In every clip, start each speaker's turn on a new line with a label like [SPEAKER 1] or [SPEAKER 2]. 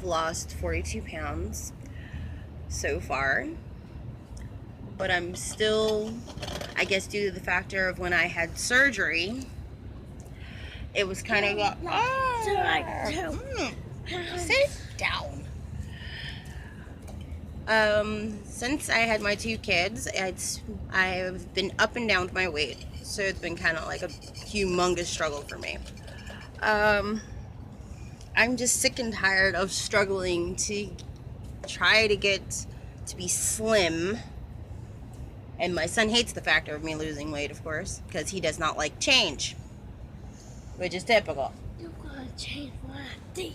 [SPEAKER 1] lost 42 pounds so far, but I'm still, I guess due to the factor of when I had surgery, it was kind of sit down. Since I had my 2 kids, I've been up and down with my weight, so it's been kind of like a humongous struggle for me. I'm just sick and tired of struggling to try to get to be slim. And my son hates the factor of me losing weight, of course, because he does not like change, which is typical.
[SPEAKER 2] You're gonna change my teeth.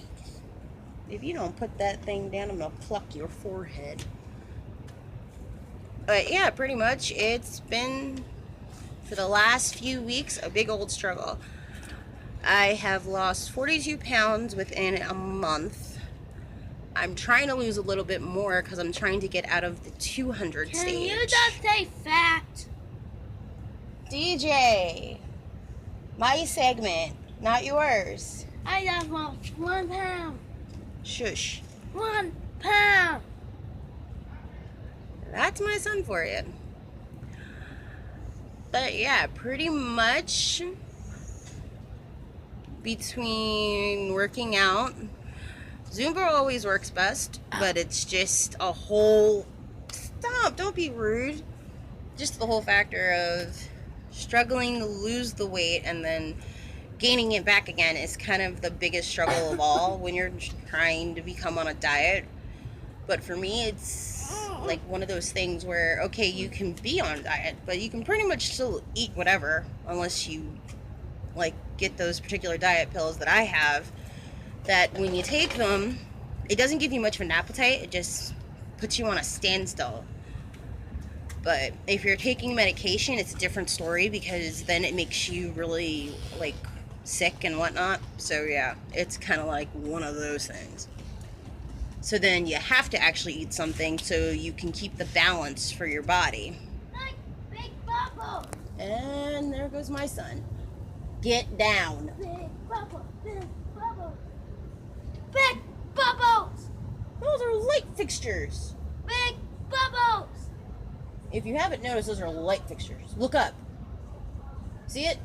[SPEAKER 1] If you don't put that thing down, I'm gonna pluck your forehead. But yeah, pretty much it's been, for the last few weeks, a big old struggle. I have lost 42 pounds within a month. I'm trying to lose a little bit more because I'm trying to get out of the 200 stage.
[SPEAKER 2] Can you just say fat?
[SPEAKER 1] DJ, my segment, not yours.
[SPEAKER 2] I just lost 1 pound.
[SPEAKER 1] Shush.
[SPEAKER 2] 1 pound.
[SPEAKER 1] That's my son for you. But yeah, pretty much between working out, Zumba always works best, but it's just a whole, stop, don't be rude. Just the whole factor of struggling to lose the weight and then gaining it back again is kind of the biggest struggle of all when you're trying to become on a diet. But for me, it's like one of those things where, okay, you can be on a diet, but you can pretty much still eat whatever, unless you like get those particular diet pills that I have, that when you take them, it doesn't give you much of an appetite, it just puts you on a standstill. But if you're taking medication, it's a different story, because then it makes you really like sick and whatnot. So yeah, it's kind of like one of those things. So then you have to actually eat something so you can keep the balance for your body.
[SPEAKER 2] Big bubble.
[SPEAKER 1] And there goes my son. Get down.
[SPEAKER 2] Big bubble. Big bubble. Big bubbles.
[SPEAKER 1] Those are light fixtures.
[SPEAKER 2] Big bubbles.
[SPEAKER 1] If you haven't noticed, those are light fixtures. Look up. See it?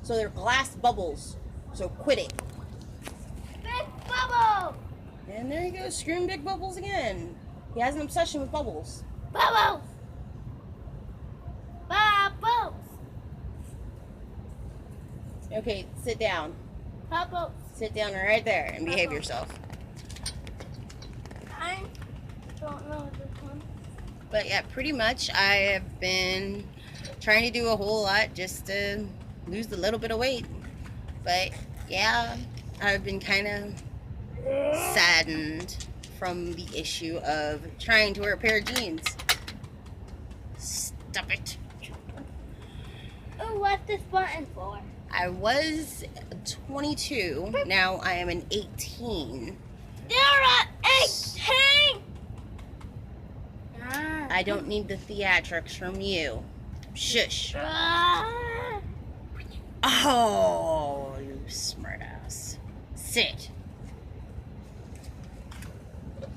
[SPEAKER 1] So they're glass bubbles. So quit it.
[SPEAKER 2] Big bubble.
[SPEAKER 1] And there he goes, screwing big bubbles again. He has an obsession with bubbles.
[SPEAKER 2] Bubbles. Bubbles.
[SPEAKER 1] Okay, sit down.
[SPEAKER 2] Bubbles.
[SPEAKER 1] Sit down right there and behave yourself.
[SPEAKER 2] I don't know this one.
[SPEAKER 1] But yeah, pretty much I have been trying to do a whole lot just to lose a little bit of weight. But yeah, I've been kind of saddened from the issue of trying to wear a pair of jeans. Stop it.
[SPEAKER 2] Oh, what's this button for?
[SPEAKER 1] I was 22, now I am an 18.
[SPEAKER 2] You're at 18!
[SPEAKER 1] I don't need the theatrics from you. Shush. Oh, you smartass. Sit.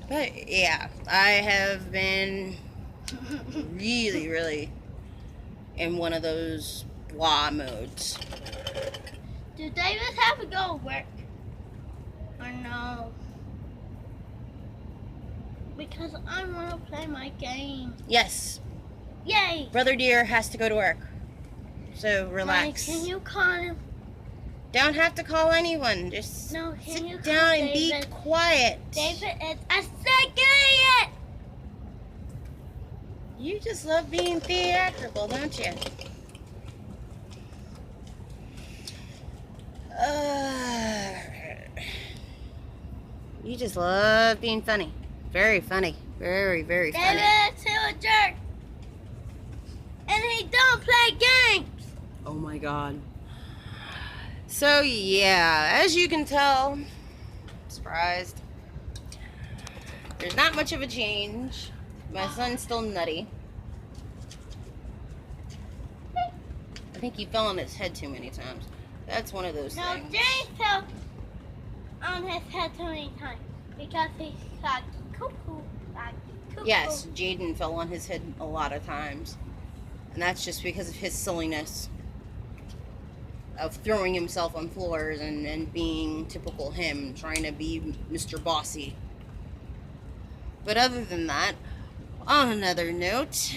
[SPEAKER 1] But yeah, I have been really in one of those blah modes.
[SPEAKER 2] Do David have to go to work? Or no? Because I want to play my game.
[SPEAKER 1] Yes,
[SPEAKER 2] Yay!
[SPEAKER 1] Brother Deer has to go to work. So relax.
[SPEAKER 2] Mommy, can you call him?
[SPEAKER 1] Don't have to call anyone. Just
[SPEAKER 2] No, can you
[SPEAKER 1] sit
[SPEAKER 2] call
[SPEAKER 1] down and
[SPEAKER 2] David?
[SPEAKER 1] be quiet.
[SPEAKER 2] David is a second!
[SPEAKER 1] You just love being theatrical, don't you? You just love being funny. Very funny. Very funny.
[SPEAKER 2] David's a jerk. And he don't play games.
[SPEAKER 1] Oh my god. So yeah, as you can tell, surprised, there's not much of a change. My son's still nutty. I think he fell on his head too many times. That's one of those
[SPEAKER 2] No,
[SPEAKER 1] things.
[SPEAKER 2] James fell on his head so many times because he got cuckoo.
[SPEAKER 1] Yes, Jaden fell on his head a lot of times. And that's just because of his silliness of throwing himself on floors and being typical him, trying to be Mr. Bossy. But other than that, on another note,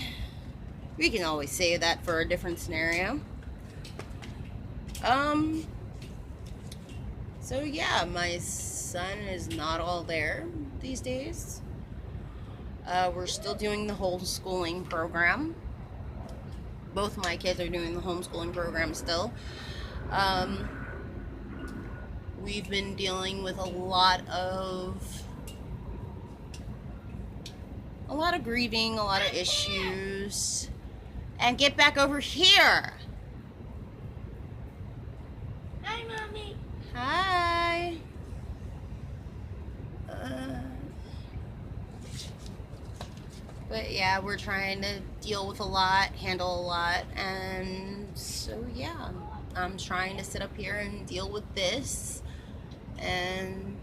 [SPEAKER 1] we can always say that for a different scenario. So yeah, my son is not all there these days. We're still doing the homeschooling program. Both my kids are doing the homeschooling program still. We've been dealing with a lot of grieving, a lot of issues. And get back over here.
[SPEAKER 2] Hi, Mommy.
[SPEAKER 1] Hi. But yeah, we're trying to deal with a lot, handle a lot, and so yeah, I'm trying to sit up here and deal with this, and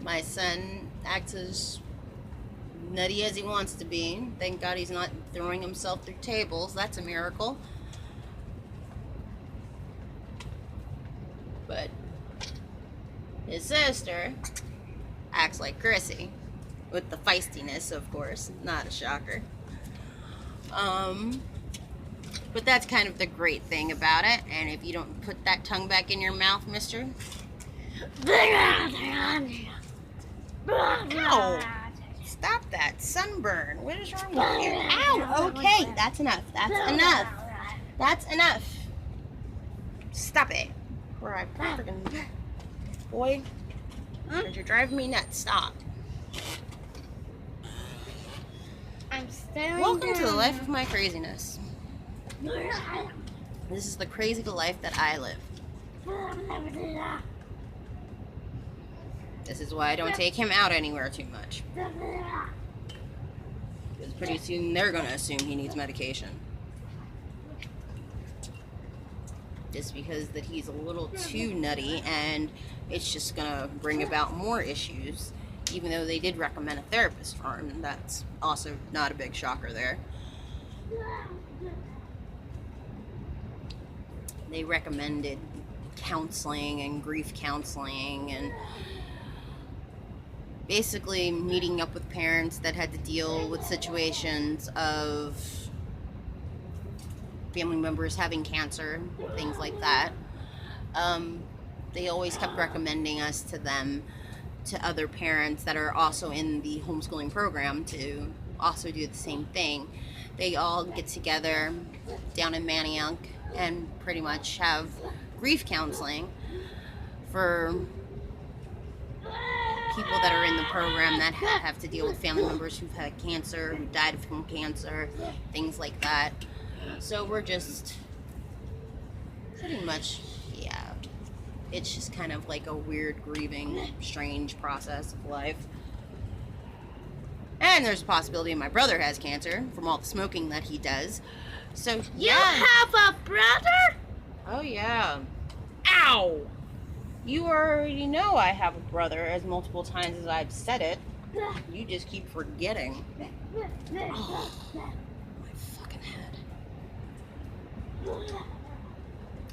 [SPEAKER 1] my son acts as nutty as he wants to be. Thank God he's not throwing himself through tables. That's a miracle. But his sister acts like Chrissy, with the feistiness, of course, not a shocker. But that's kind of the great thing about it. And if you don't put that tongue back in your mouth, mister. Ow! Stop that sunburn. What is wrong with you? Ow! Okay, that's enough. That's enough. That's enough. Stop it. Or I freaking boy. You're driving me nuts. Stop.
[SPEAKER 2] I'm staring.
[SPEAKER 1] Welcome to the life of my craziness. This is the crazy life that I live. This is why I don't take him out anywhere too much. Because pretty soon they're going to assume he needs medication. Just because that he's a little too nutty, and it's just going to bring about more issues. Even though they did recommend a therapist for him, that's also not a big shocker there. They recommended counseling and grief counseling and basically meeting up with parents that had to deal with situations of family members having cancer, things like that. They always kept recommending us to them, to other parents that are also in the homeschooling program, to also do the same thing. They all get together down in Manayunk and pretty much have grief counseling for people that are in the program that have to deal with family members who've had cancer, who died from cancer, things like that. So we're just pretty much, yeah, it's just kind of like a weird, grieving, strange process of life. And there's a possibility my brother has cancer from all the smoking that he does. So, yeah.
[SPEAKER 2] You have a brother?
[SPEAKER 1] Oh, yeah. Ow! You already know I have a brother as multiple times as I've said it. You just keep forgetting. Oh, my fucking head.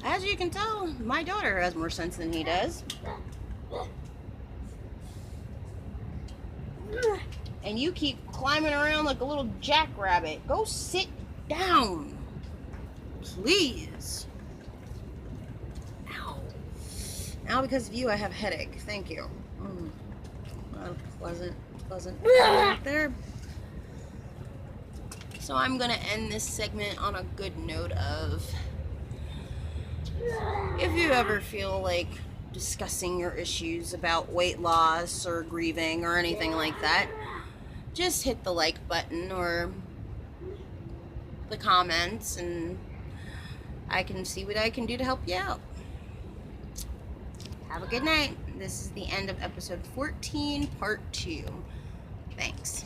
[SPEAKER 1] As you can tell, my daughter has more sense than he does. And you keep climbing around like a little jackrabbit. Go sit down. Please. Ow. Now because of you, I have a headache. Thank you. Pleasant right there. So I'm going to end this segment on a good note of, if you ever feel like discussing your issues about weight loss or grieving or anything like that, just hit the like button or the comments and I can see what I can do to help you out. Have a good night. This is the end of episode 14, part 2. Thanks.